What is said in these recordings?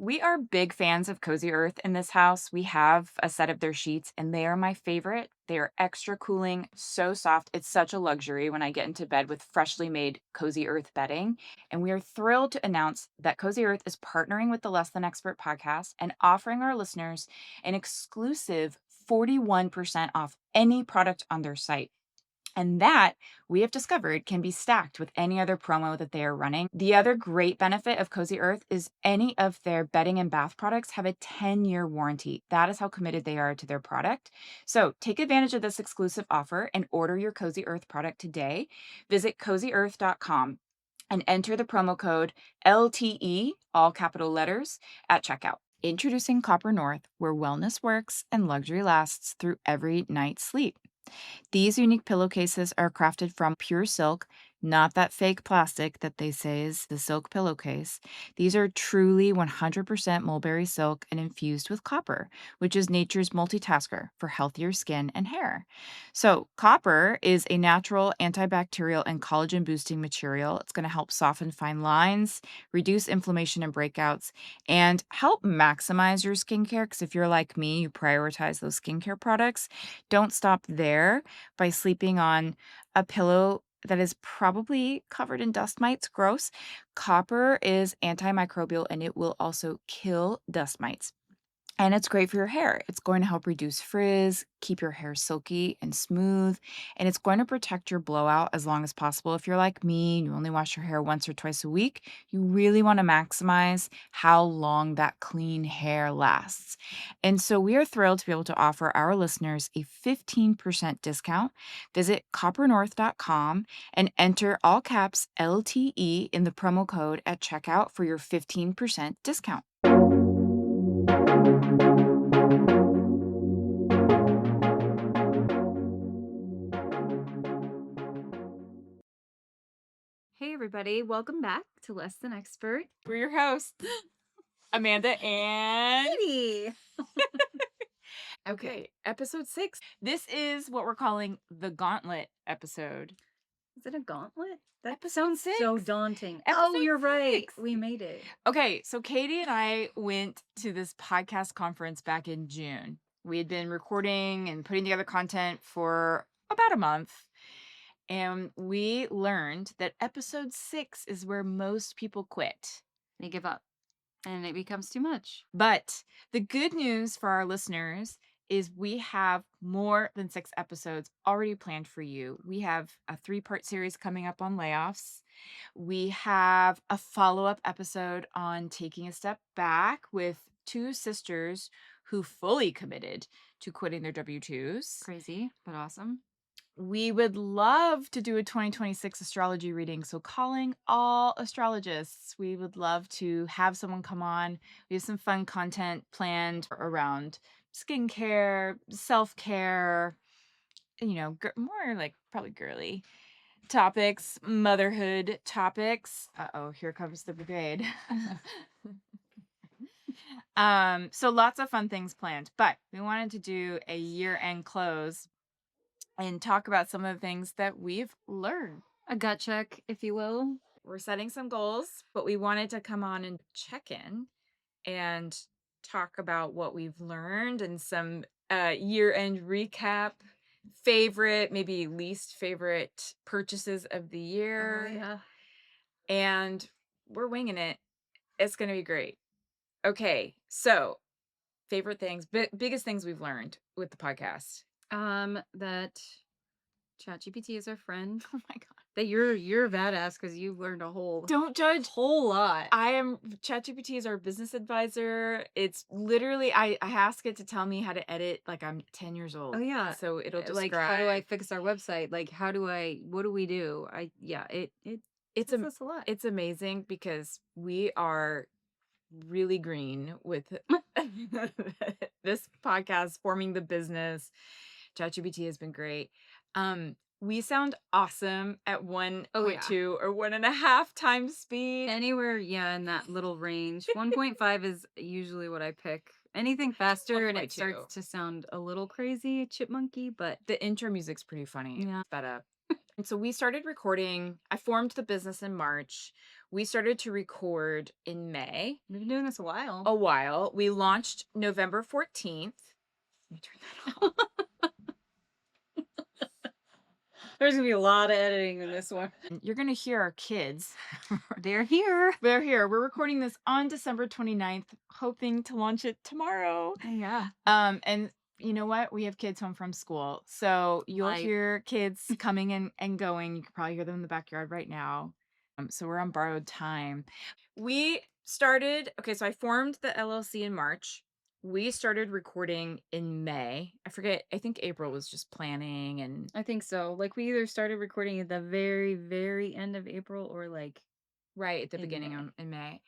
We are big fans of Cozy Earth in this house. We have a set of their sheets and they are my favorite. They are extra cooling, so soft. It's such a luxury when I get into bed with freshly made Cozy Earth bedding. And we are thrilled to announce that Cozy Earth is partnering with the Less Than Expert podcast and offering our listeners an exclusive 41% off any product on their site. And that we have discovered can be stacked with any other promo that they are running. The other great benefit of Cozy Earth is any of their bedding and bath products have a 10-year warranty. That is how committed they are to their product. So take advantage of this exclusive offer and order your Cozy Earth product today. Visit cozyearth.com and enter the promo code LTE, all capital letters, at checkout. Introducing Copper North, where wellness works and luxury lasts through every night's sleep. These unique pillowcases are crafted from pure silk, not that fake plastic that they say is the silk pillowcase. These are truly 100% mulberry silk and infused with copper, which is nature's multitasker for healthier skin and hair. So, copper is a natural antibacterial and collagen boosting material. It's going to help soften fine lines, reduce inflammation and breakouts, and help maximize your skincare. Because if you're like me, you prioritize those skincare products. Don't stop there by sleeping on a pillow that is probably covered in dust mites. Gross. Copper is antimicrobial and it will also kill dust mites. And it's great for your hair. It's going to help reduce frizz, keep your hair silky and smooth, and it's going to protect your blowout as long as possible. If you're like me and you only wash your hair once or twice a week, you really want to maximize how long that clean hair lasts. And so we are thrilled to be able to offer our listeners a 15% discount. Visit coppernorth.com and enter all caps LTE in the promo code at checkout for your 15% discount. Hey, everybody. Welcome back to Less Than Expert. We're your hosts, Amanda and Katie. Okay, episode 6. This is what we're calling the Gauntlet episode. Is it a gauntlet? That Episode sounds so 6. daunting. Episode You're right. 6. We made it. Okay, so Katie and I went to this podcast conference back in June. We had been recording and putting together content for about a month. And we learned that episode 6 is where most people quit. They give up and it becomes too much. But the good news for our listeners is we have more than 6 episodes already planned for you. We have a 3-part series coming up on layoffs. We have a follow-up episode on taking a step back with 2 sisters who fully committed to quitting their W-2s. Crazy, but awesome. We would love to do a 2026 astrology reading. So calling all astrologists, we would love to have someone come on. We have some fun content planned around skincare, self-care, more like probably girly topics, motherhood topics. Uh-oh, here comes the brigade. So lots of fun things planned, but we wanted to do a year-end close and talk about some of the things that we've learned. A gut check, if you will. We're setting some goals, but we wanted to come on and check in and talk about what we've learned and some year-end recap, favorite, maybe least favorite purchases of the year. Oh, yeah. And we're winging it. It's going to be great. Okay, so favorite things, biggest things we've learned with the podcast. That ChatGPT is our friend. Oh my God. That you're a badass because you've learned a whole Don't judge. whole lot. ChatGPT is our business advisor. It's literally, I ask it to tell me how to edit like I'm 10 years old. Oh, yeah. So it'll describe. Like, how do I fix our website? Like, what do we do? It's us a lot. It's amazing because we are really green with this podcast, forming the business. ChatGPT has been great. We sound awesome at 1.2 or 1.5 times speed. Anywhere, in that little range. 1.5 is usually what I pick. Anything faster and it 1.2. starts to sound a little crazy, chipmunky, but the intro music's pretty funny. Yeah. But And so we started recording. I formed the business in March. We started to record in May, We've been doing this a while. a while. We launched November 14th. Let me turn that off. There's gonna be a lot of editing in this one. You're going to hear our kids. They're here. They're here. We're recording this on December 29th, hoping to launch it tomorrow. Yeah. And you know what? We have kids home from school. So you'll Life. hear kids coming in and going. You can probably hear them in the backyard right now. So we're on borrowed time. We started, okay, so I formed the LLC in March. We started recording in May. I forget, I think April was just planning and I think so. Like we either started recording at the very, very end of April or like right at the in beginning May. in May.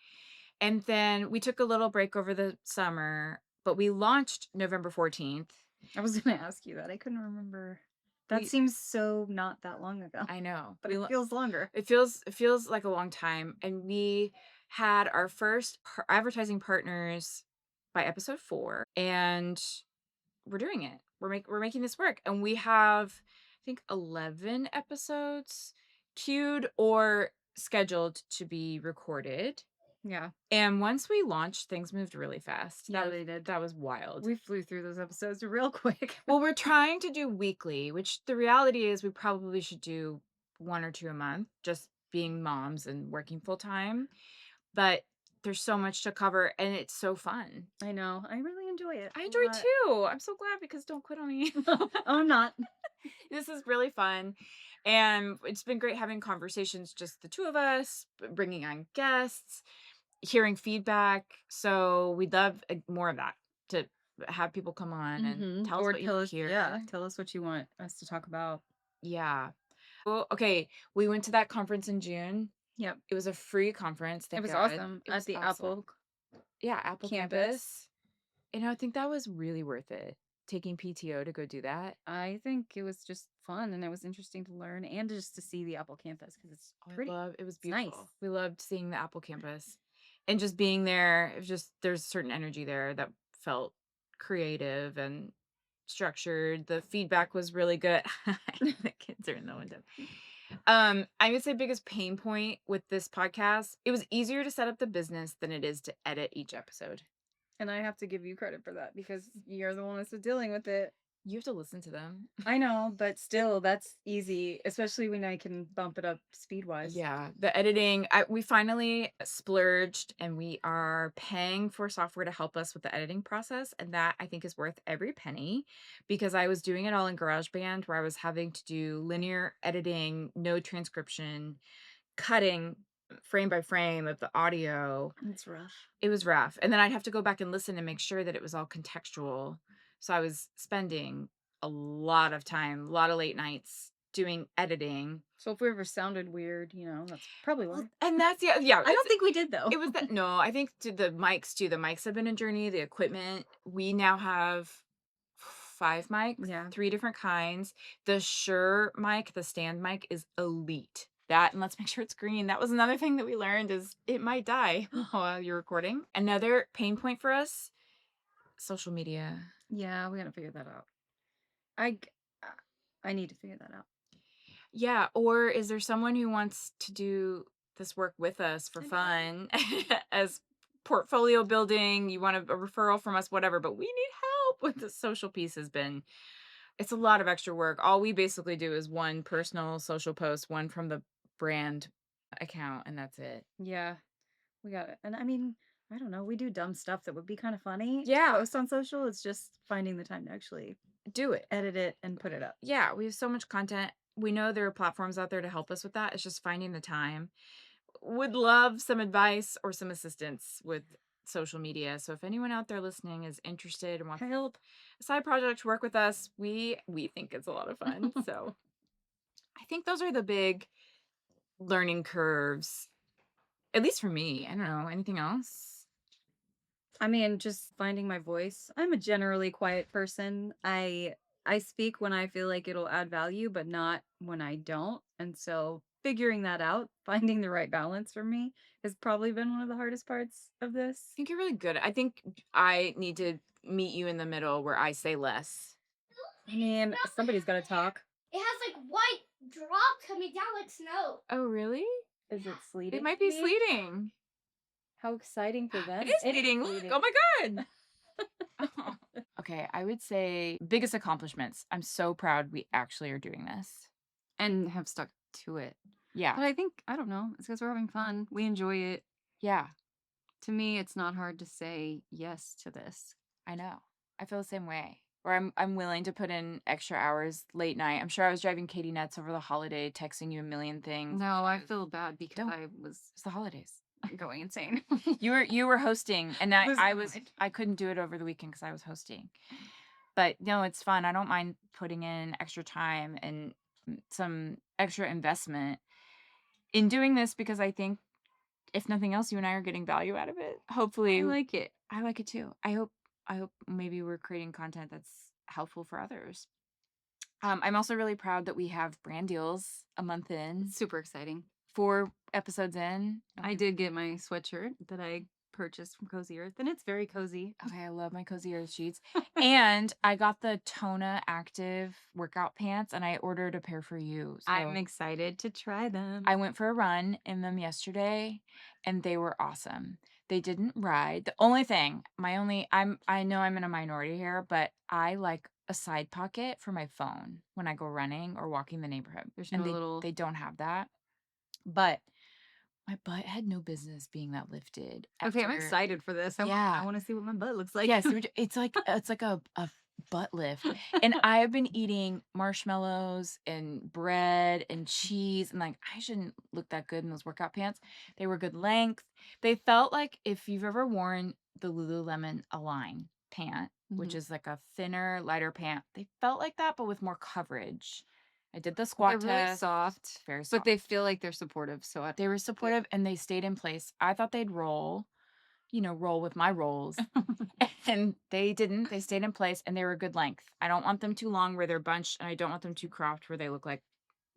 And then we took a little break over the summer, but we launched November 14th. I was gonna ask you that. I couldn't remember. That We seems so not that long ago, I know. but it feels longer. It feels like a long time, and we had our first advertising partners by episode 4, and we're doing it. We're making this work, and we have, I think, 11 episodes queued or scheduled to be recorded. Yeah. And once we launched, things moved really fast. Yeah, they did. That was wild. We flew through those episodes real quick. Well, we're trying to do weekly, which the reality is we probably should do 1 or 2 a month, just being moms and working full time. But there's so much to cover and it's so fun. I know. I really enjoy it I a enjoy it lot. too. I'm so glad because don't quit on me. Oh, I'm not. This is really fun. And it's been great having conversations, just the two of us, bringing on guests, hearing feedback. So we'd love more of that, to have people come on and tell us Or what you tell us, hear. yeah, tell us what you want us to talk about. Yeah. Well, okay, we went to that conference in June. Yep. It was a free conference, It thank was God. awesome It at was the awesome. Apple Yeah, Apple campus. Campus. And I think that was really worth it, taking PTO to go do that. I think it was just fun and it was interesting to learn and just to see the Apple campus because it's Oh, pretty. it was It's nice. beautiful. We loved seeing the Apple Campus and just being there. It was just, there's a certain energy there that felt creative and structured. The feedback was really good. The kids are in the window. I would say biggest pain point with this podcast, it was easier to set up the business than it is to edit each episode. And I have to give you credit for that because you're the one that's dealing with it. You have to listen to them. I know, but still, that's easy, especially when I can bump it up speed wise. Yeah, the editing, we finally splurged and we are paying for software to help us with the editing process. And that I think is worth every penny because I was doing it all in GarageBand where I was having to do linear editing, no transcription, cutting frame by frame of the audio. It's rough. It was rough. And then I'd have to go back and listen and make sure that it was all contextual. So I was spending a lot of time, a lot of late nights doing editing. So if we ever sounded weird, that's probably why. And that's yeah, I don't think we did though. it was that no, I think to the mics too. The mics have been a journey, the equipment. We now have 5 mics, Yeah. 3 different kinds. The Shure mic, the stand mic is elite. That and let's make sure it's green. That was another thing that we learned is it might die while you're recording. Another pain point for us, social media. Yeah, we gotta figure that out. I g- uh, I need to figure that out. Yeah, or is there someone who wants to do this work with us for I know. fun as portfolio building? You want a referral from us, whatever, but we need help with the social piece has been it's a lot of extra work. All we basically do is one personal social post, one from the brand account, and that's it. Yeah, we got it. And I mean, I don't know. We do dumb stuff that would be kind of funny to Yeah, post on social. It's just finding the time to actually do it. edit it and put it up. Yeah, we have so much content. We know there are platforms out there to help us with that. It's just finding the time. Would love some advice or some assistance with social media. So if anyone out there listening is interested and wants Help. a side project to work with us, we think it's a lot of fun. So I think those are the big learning curves, at least for me. I don't know. Anything else? I mean, just finding my voice. I'm a generally quiet person. I speak when I feel like it'll add value, but not when I don't. And so figuring that out, finding the right balance for me has probably been one of the hardest parts of I this. think you're really good. I think I need to meet you in the middle where I say less. I mean, somebody's got to talk. It has like white drops coming down like snow. Oh, really? Is it sleeting? It might be maybe? sleeting. How exciting for them. It is It is sleeting. Look. sleeting. Oh my God. Oh. Okay, I would say biggest accomplishments. I'm so proud we actually are doing this. And have stuck to it. Yeah. But I think, I don't know, it's because we're having fun. We enjoy it. Yeah, To me, it's not hard to say yes to this. I know. I feel the same way. Or I'm willing to put in extra hours late night. I'm sure I was driving Katie nuts over the holiday, texting you a million things. No, I feel bad because Don't. I was It's the holidays. going insane. You were hosting, and Losing my mind. I couldn't do it over the weekend because I was hosting. But no, it's fun. I don't mind putting in extra time and some extra investment in doing this because I think if nothing else, you and I are getting value out of it. Hopefully, I like it. I like it too. I hope maybe we're creating content that's helpful for others. I'm also really proud that we have brand deals a month in, It's super exciting. 4 episodes in. I did get my sweatshirt that I purchased from Cozy Earth, and it's very cozy. Okay, I love my Cozy Earth sheets. And I got the Tona Active workout pants, and I ordered a pair for you. I'm excited to try them. I went for a run in them yesterday, and they were awesome. They didn't ride. The only thing, I know I'm in a minority here, but I like a side pocket for my phone when I go running or walking the neighborhood. There's And no little. they don't have that. But my butt had no business being that lifted. Okay, I'm after- excited for this. I Yeah. want to see what my butt looks like. Yes, it's like a butt lift. And I've been eating marshmallows and bread and cheese, and like I shouldn't look that good in those workout pants. They were good length. They felt like if you've ever worn the Lululemon Align pant, which Mhm. is like a thinner, lighter pant. They felt like that, but with more coverage. I did the squat They're really test. soft, Very soft. but they feel like they're supportive. So They were supportive and they stayed in place. I thought they'd roll, roll with my rolls. And they didn't. They stayed in place and they were good length. I don't want them too long where they're bunched, and I don't want them too cropped where they look like.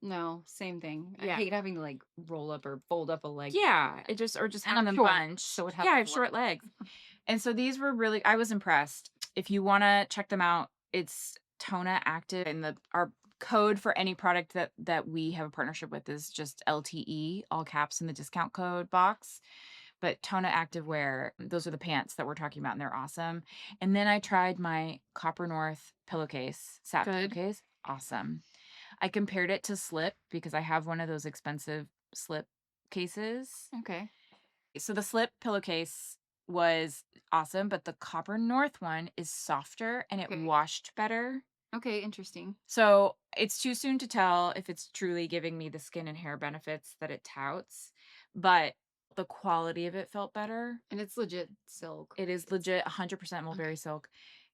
No, same thing. I Yeah. hate having to like roll up or fold up a leg. Yeah, it just or just And have I'm them short, bunched. so it has Yeah, I have to short legs. And so these were really I was impressed. If you want to check them out, it's Tona Active, and our code for any product that we have a partnership with is just LTE, all caps in the discount code box. But Tona Activewear, those are the pants that we're talking about, and they're awesome. And then I tried my Copper North pillowcase, satin Good. pillowcase. Awesome. I compared it to Slip because I have one of those expensive Slip cases. Okay. So the Slip pillowcase was awesome, but the Copper North one is softer and it Okay. washed better. Okay, interesting. So it's too soon to tell if it's truly giving me the skin and hair benefits that it touts, but the quality of it felt better. And it's legit silk. It is legit 100% mulberry silk.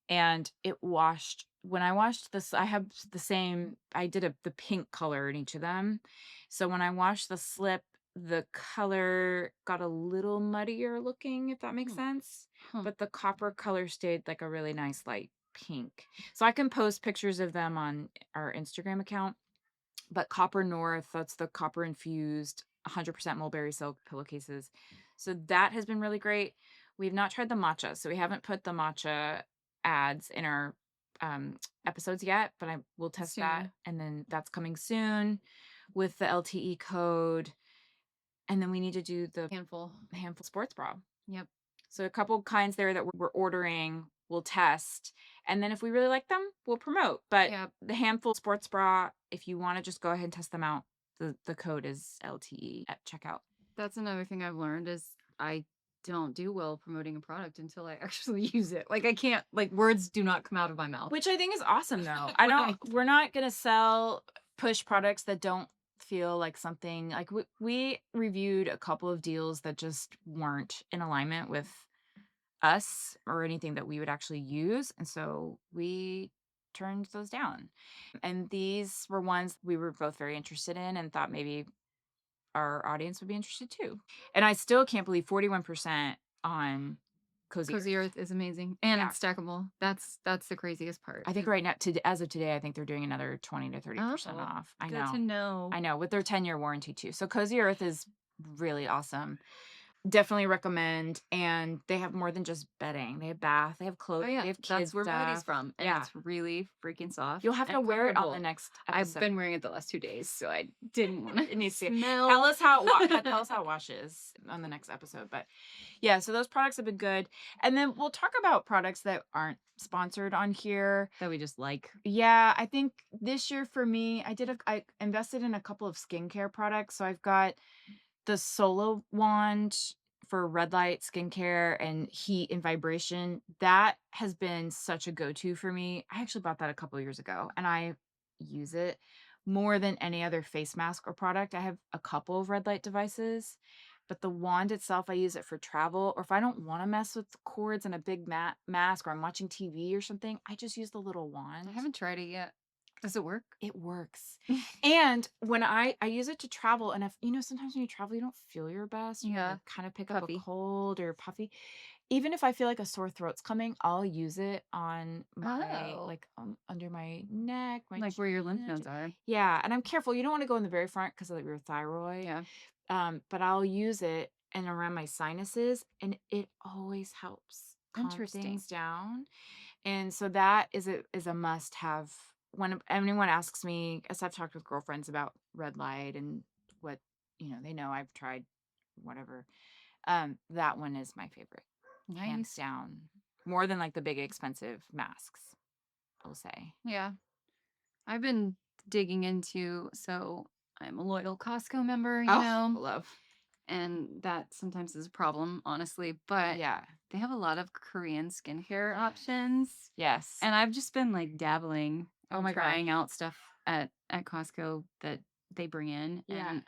And it washed when I washed this, I have the same, I did the pink color in each of them. So when I washed the Slip, the color got a little muddier looking, if that makes sense. Huh. But the copper color stayed like a really nice light pink. So I can post pictures of them on our Instagram account. But Copper North, that's the copper infused 100% mulberry silk pillowcases. So that has been really great. We've not tried the matcha, so we haven't put the matcha ads in our episodes yet, but I will test that. Soon. And then that's coming soon with the LTE code. And then we need to do the Handful. sports bra. Yep. So a couple kinds there that we're ordering, we'll test. And then if we really like them, we'll promote. But Yep. the handful sports bra, if you want to just go ahead and test them out, the code is LTE at checkout. That's another thing I've learned is I don't do well promoting a product until I actually use it. Like I can't, like words do not come out of my mouth. Which I think is awesome though. Right. We're not going to push products that don't feel like something like we reviewed a couple of deals that just weren't in alignment with us or anything that we would actually use. And so we turned those down. And these were ones we were both very interested in and thought maybe our audience would be interested too. And I still can't believe 41% on Cozy Earth. Cozy Earth is amazing. And Yeah. it's stackable. That's the craziest part. I think right now, as of today, I think they're doing another 20 to 30% Oh, off. I Good know. to know. I know, with their 10-year warranty too. So Cozy Earth is really awesome. Definitely recommend, and they have more than just bedding. They have bath, they have Oh, clothing, yeah, they have that's kids where my hoodie's stuff. from, and Yeah. it's really freaking You'll soft have to and wear it on the comfortable. next I've episode. been wearing it the last 2 days, so I didn't wanna It needs to tell smell. us how it wa tell us how it washes on the next episode, but yeah, so those products have been good, and then we'll talk about products that aren't sponsored on here. That we just like. Yeah, I think this year for me, I invested in a couple of skincare products, so I've got the Solo wand for red light skincare and heat and vibration. That has been such a go-to for me. I actually bought that a couple years ago, and I use it more than any other face mask or product. I have a couple of red light devices, but the wand itself, I use it for travel, or if I don't wanna mess with the cords and a big mask, or I'm watching TV or something, I just use the little I wand. haven't tried it yet. Does it work? It works. And when I use it to travel, and if sometimes when you travel, you don't feel your best, or Yeah, you kinda pick up a puffy. cold or puffy. Even if I feel like a sore throat's coming, I'll use it on my Oh, like, under my neck, my like where your lymph chin. nodes are. Yeah, and I'm careful, you don't wanna go in the very front 'cause of your thyroid, Yeah, but I'll use it and around my sinuses, and it always helps calm interesting. things down. And so that is a must-have when anyone asks me, as I've talked with girlfriends about red light and what, they know I've tried whatever. That one is my favorite, hands Nice. down. More than like the big expensive masks, I'll say. Yeah. I've been digging into so I'm a loyal Costco member, Oh, love. and that sometimes is a problem, honestly, but Yeah. they have a lot of Korean skincare options, Yes. and I've just been, like, dabbling Oh and my trying gosh. out stuff at Costco that they bring in, Yeah. and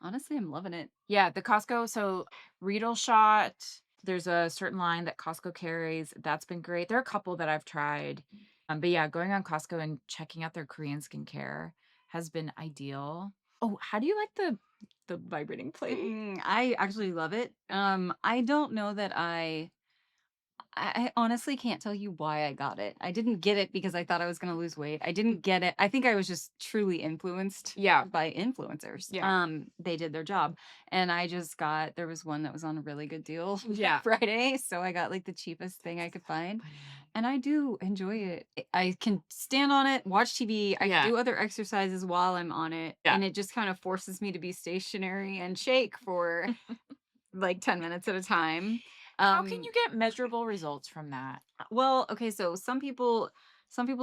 honestly, I'm loving it. Yeah, the Costco so Riedel Shot, there's a certain line that Costco carries, that's been great. There are a couple that I've tried, but yeah, going on Costco and checking out their Korean skincare has been ideal. Oh, how do you like the vibrating plate? I actually love it. I don't know that I honestly can't tell you why I got it. I didn't get it because I thought I was gonna lose weight. I didn't get it. I think I was just truly influenced Yeah, by influencers. yeah, They did their job. And I just got there was one that was on a really good deal yeah. Friday. So I got like the cheapest thing I That's could find. funny. And I do enjoy it. I can stand on it, watch TV, I can Yeah, do other exercises while I'm on it. yeah. And it just kind of forces me to be stationary and shake for like 10 minutes at a time. How can Um you get measurable results from that? well, okay, so some people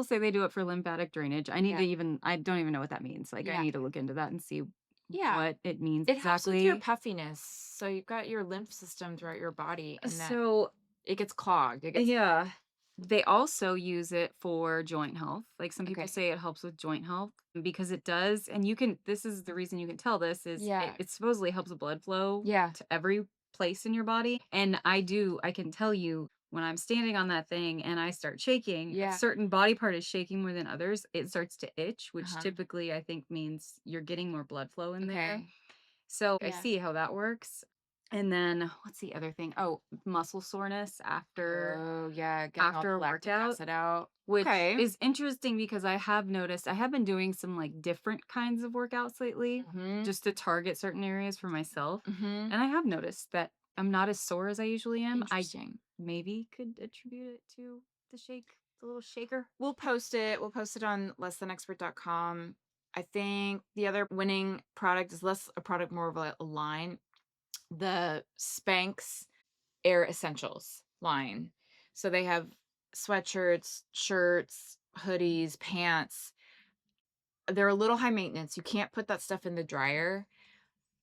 say they do it for lymphatic drainage. Yeah, I don't even know what that means. Like I yeah, need to look into that and see yeah. what it means It helps with your exactly. puffiness, so you've got your lymph system throughout your body, and that So, it gets clogged. It gets yeah, they also use it for joint health. Like some people okay. say it helps with joint health because it does. And you can, this is the reason you can tell this is Yeah, it supposedly helps with blood flow yeah, to every place in your body. And I can tell you when I'm standing on that thing and I start shaking, if a yeah. certain body part is shaking more than others, it starts to itch, which Uh-huh. typically I think means you're getting more blood flow in there. Okay. So I Yeah. see how that works. And then what's the other thing? Oh, muscle soreness Oh, yeah, getting all after the a lactic workout, acid out. which Okay. is interesting because I have noticed I have been doing some like different kinds of workouts lately Mhm, just to target certain areas for myself. mhm. And I have noticed that I'm not as sore as I usually am. I Interesting. maybe could attribute it to the shake, the little shaker. We'll post it. We'll post it on lessthanexpert.com. I think the other winning product is less a product, more of a line. The Spanx Air Essentials line. So they have sweatshirts, shirts, hoodies, pants. They're a little high maintenance. You can't put that stuff in the dryer.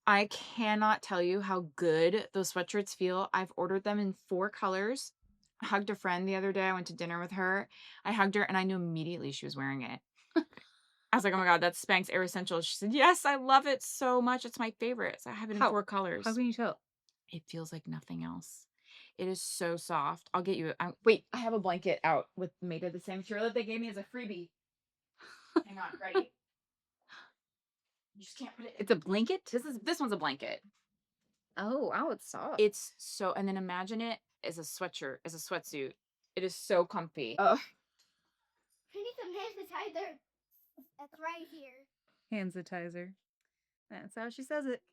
I cannot tell you how good those sweatshirts feel. I've ordered them in 4 colors. I hugged a friend the other day. I went to dinner with her. I hugged her and I knew immediately she was wearing it. I was like, "Oh my god, that's Spanx Air Essentials." She said, "Yes, I love it so much. It's my favorite." So I have it in How? 4 How colors. can you tell? It feels like nothing else. It is so soft. I'll get you wait, I have a blanket out with made of the same material that they gave me as a freebie. Hang on, ready? You just can't put it in. It's a blanket? This one's a blanket. Oh, wow, it's soft. It's so and then imagine it as a sweatshirt, as a sweatsuit. It is so comfy. Oh, We need some hand sanitizer. That's right here. hand sanitizer. That's how she says it.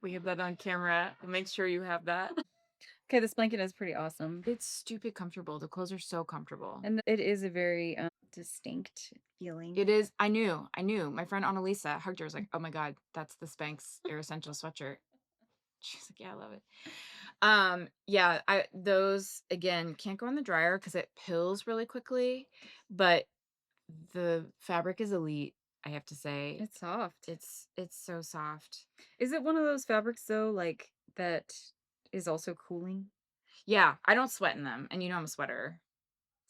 We have that on camera. We'll make sure you have that. Okay, this blanket is pretty awesome. It's stupid comfortable. The clothes are so comfortable. And it is a very distinct feeling. It is. I knew. My friend Annalisa hugged her. Was like, "Oh my god, that's the Spanx Air Essential sweatshirt." She's like, "Yeah, I love it." Yeah, I those again can't go in the dryer because it pills really quickly, but the fabric is elite. I have to say, It's soft. it's so soft. Is it one of those fabrics though, like that is also cooling? Yeah, I don't sweat in them, and I'm a sweater.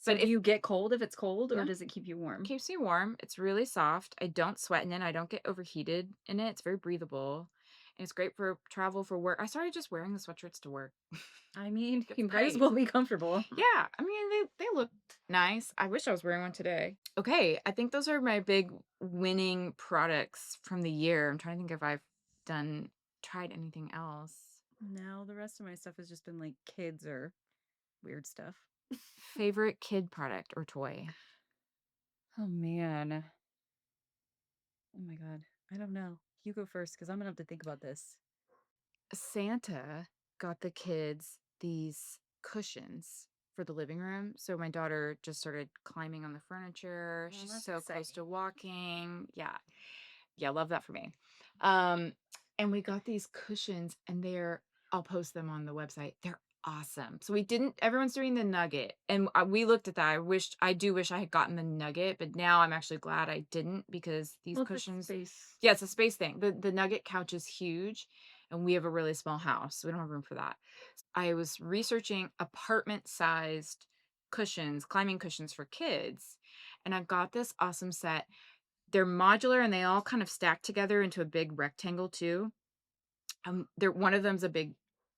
So But do if you get cold if it's cold, or no, does it keep you warm? keeps me warm. It's really soft. I don't sweat in it. I don't get overheated in it. It's very breathable. And it's great for travel, for work. I started just wearing the sweatshirts to work. I mean, It's you might as great. well be comfortable. Yeah, I mean, they look nice. I wish I was wearing one today. Okay, I think those are my big winning products from the year. I'm trying to think if I've tried anything else. No, the rest of my stuff has just been like kids or weird stuff. Favorite kid product or toy? Oh man. Oh my god. I don't know. You go first because I'm gonna have to think about this. Santa got the kids these cushions for the living room. So my daughter just started climbing on the furniture. Well, She's that's so close exciting. to walking. Yeah. Yeah, love that for me. Um, and we got these cushions and I'll post them on the website. They're awesome. So everyone's doing the nugget. And we looked at that. I do wish I had gotten the nugget, but now I'm actually glad I didn't because these Well, it's a cushions, space. yeah, it's a space thing. The nugget couch is huge and we have a really small house. So we don't have room for that. I was researching apartment sized cushions, climbing cushions for kids. And I've got this awesome set. They're modular and they all kind of stack together into a big rectangle too. One of them's a big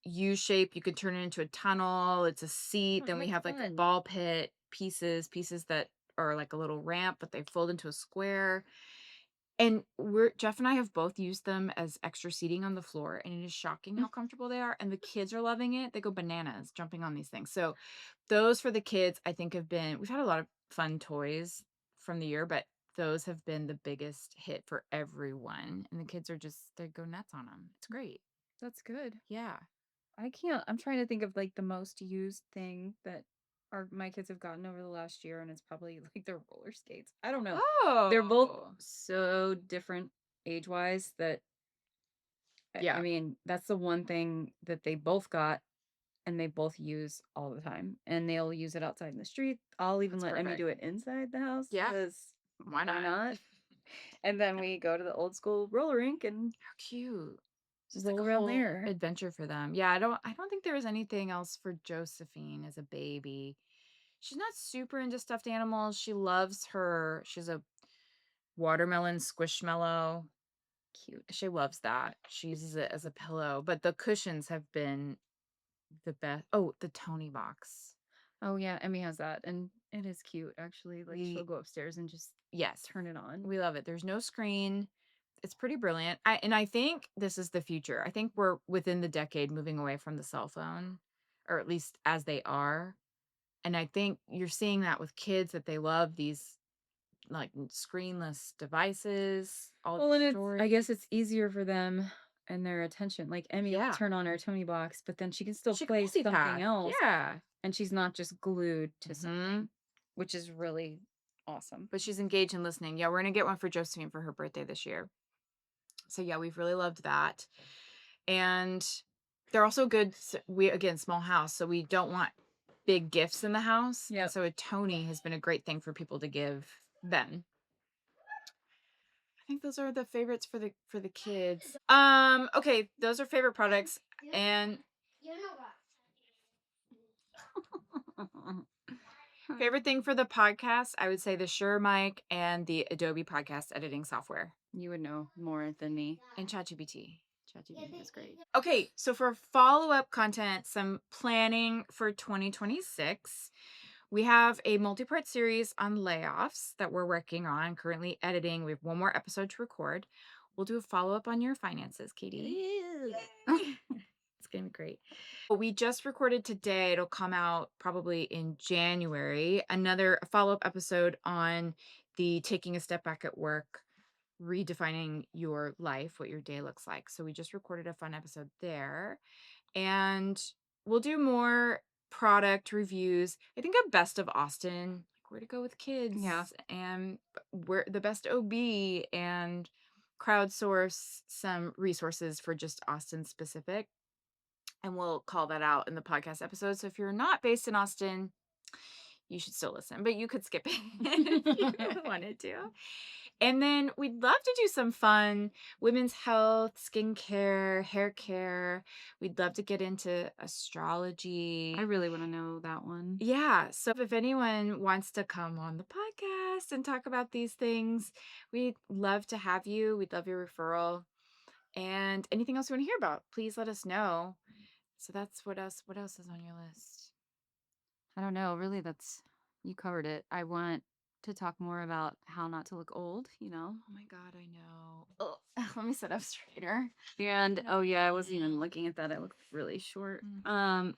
U shape. You could turn it into a tunnel. It's a seat. Oh, Then we that's have like fun. ball pit pieces that are like a little ramp, but they fold into a square. And Jeff and I have both used them as extra seating on the floor, and it is shocking how comfortable they are. And the kids are loving it. They go bananas jumping on these things. So those for the kids, I think we've had a lot of fun toys from the year, but those have been the biggest hit for everyone. And the kids they go nuts on them. It's great. That's good. Yeah. I'm trying to think of like the most used thing that my kids have gotten over the last year, and it's probably like their roller skates. I don't know. They're both Oh, so different age-wise that I yeah. mean, that's the one thing that they both got and they both use all the time. And they'll use it outside in the street. I'll even That's let Emmy perfect. do it inside the house Yeah. because Why why not? not? And then we go to the old school roller rink and How cute. Just like roll a around whole there. adventure for them. Yeah, I don't think there was anything else for Josephine as a baby. She's not super into stuffed animals. She's a watermelon squishmallow. Cute. She loves that. She uses it as a pillow. But the cushions have been the best. Oh, the Tony box. Oh yeah, Emmy has that, and it is cute actually. Like she'll We go upstairs and just Yes, turn it on. we love it. There's no screen. It's pretty brilliant. I think this is the future. I think we're within the decade moving away from the cell phone, or at least as they are. And I think you're seeing that with kids that they love these like screenless devices, all Well, the and I storage. guess it's easier for them and their attention. Like Emmy will Yeah. turn on her Tony box, but then she can still She can play something multitask. else, Yeah. and she's not just glued to Hmm. something, which is really awesome. But she's engaged in listening. Yeah, we're gonna get one for Josephine for her birthday this year. So yeah, we've really loved that. And they're also good. We again, small house, so we don't want big gifts in the house. And Yep. so a Tony has been a great thing for people to give them. I think those are the favorites for the kids. Okay, those are favorite products. And You know what? favorite thing for the podcast, I would say the Shure mic and the Adobe podcast editing software. You would know more than me. And ChatGPT. ChatGPT is great. Okay, so for follow-up content, some planning for 2026. We have a multi-part series on layoffs that we're working on, currently editing. We have one more episode to record. We'll do a follow-up on your finances, Katie. It's going to be great. We just recorded today. It'll come out probably in January. Another follow-up episode on the taking a step back at work redefining your life, what your day looks like. So we just recorded a fun episode there. And we'll do more product reviews. I think a best of Austin, like where to go with kids, Yeah. and where the best OB, and crowdsource some resources for just Austin specific. And we'll call that out in the podcast episode. So if you're not based in Austin, you should still listen, but you could skip it if you wanted to. And then we'd love to do some fun women's health, skincare, hair care. We'd love to get into astrology. I really want to know that one. Yeah. So if anyone wants to come on the podcast and talk about these things, we'd love to have you. We'd love your referral. And anything else you want to hear about, please let us know. So that's what else is on your list? I don't know. Really, you covered it. I want to talk more about how not to look old, Oh my God, I know. Oh, let me sit up straighter. And oh yeah, I wasn't even looking at that. I look really short. Oh,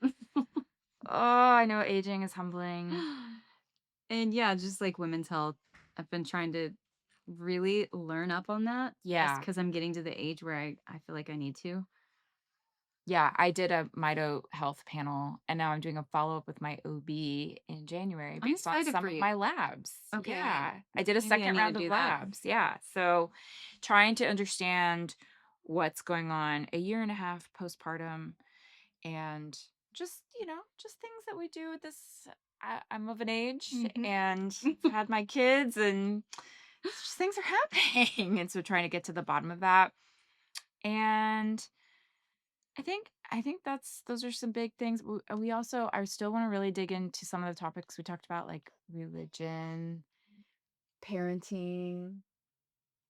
I know aging is humbling. And yeah, just like women's health. I've been trying to really learn up on that. Yeah. Because I'm getting to the age where I feel like I need to. Yeah, I did a Mito health panel, and now I'm doing a follow-up with my OB in January I'm based on excited some for of you. my labs. Okay. Yeah, I did a Maybe I second need to round of do that. labs. Yeah, so trying to understand what's going on a year and a half postpartum, and just just things that we do at this. I'm of an age, Mhm. and I've had my kids, and just things are happening, and so trying to get to the bottom of that. And I think those are some big things. We also, I still want to really dig into some of the topics we talked about, like religion, parenting.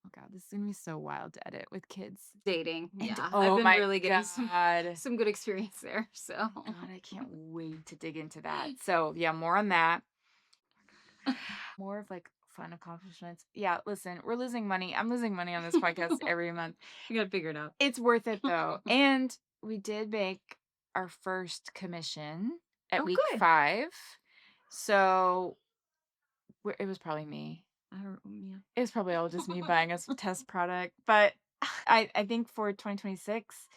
Oh God, this is gonna be so wild to edit with kids. Dating. And Yeah. oh I've been my really getting God. some good experience there. So God, I can't wait to dig into that. So yeah, more on that. More of like fun accomplishments. Yeah, listen, we're losing money. I'm losing money on this podcast every month. you gotta figure it out. It's worth it though. And we did make our first commission at week good. 5. So it was probably me. Yeah. It was probably all just me buying us a test product. But I think for 2026,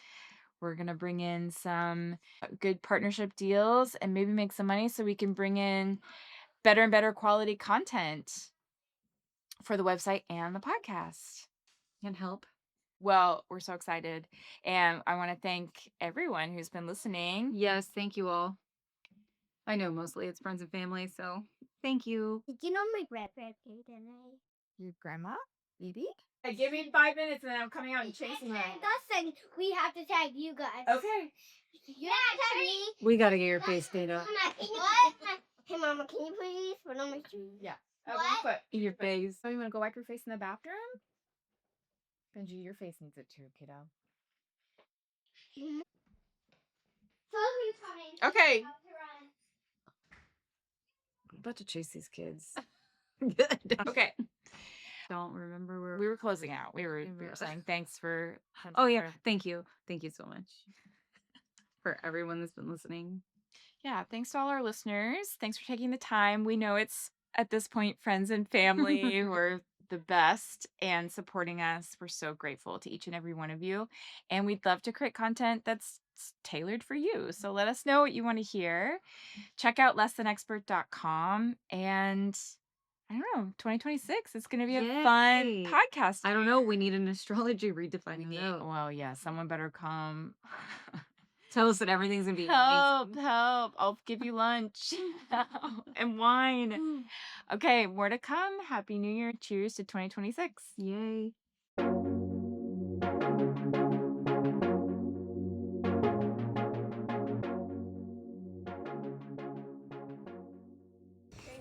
we're going to bring in some good partnership deals and maybe make some money so we can bring in better and better quality content for the website and the podcast. Can help. Well, we're so excited. And I want to thank everyone who's been listening. Yes, thank you all. I know mostly it's friends and family, so thank you. Did you know my grandpa came tonight? Your grandma? Edie? Give me 5 minutes and then I'm coming out and chasing her. And we have to tag you guys. Okay. You have to tag me. We gotta get your face data. What? Hey, Mama, can you please put on my shoes? Yeah. What? Your face. So you want to go wipe your face in the bathroom? Benji, your face needs it too, kiddo. Okay. I'm about to chase these kids. Good. Okay. Don't remember where We were closing out. We were saying thanks for. Oh yeah, thank you so much for everyone that's been listening. Yeah, thanks to all our listeners. Thanks for taking the time. We know it's at this point friends and family who are the best and supporting us. We're so grateful to each and every one of you, and we'd love to create content that's tailored for you. So let us know what you want to hear. Check out lessthanexpert.com, and I don't know, 2026 is going to be a fun Yay. podcast. I don't know. We need an astrology redefining that. Well, yeah, someone better come. Tell us that everything's gonna be help. amazing. Help. I'll give you lunch and wine. Okay, more to come. Happy New Year. Cheers to 2026. Yay.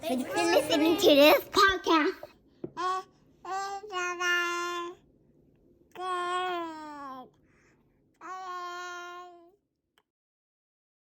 Thanks for listening to this podcast.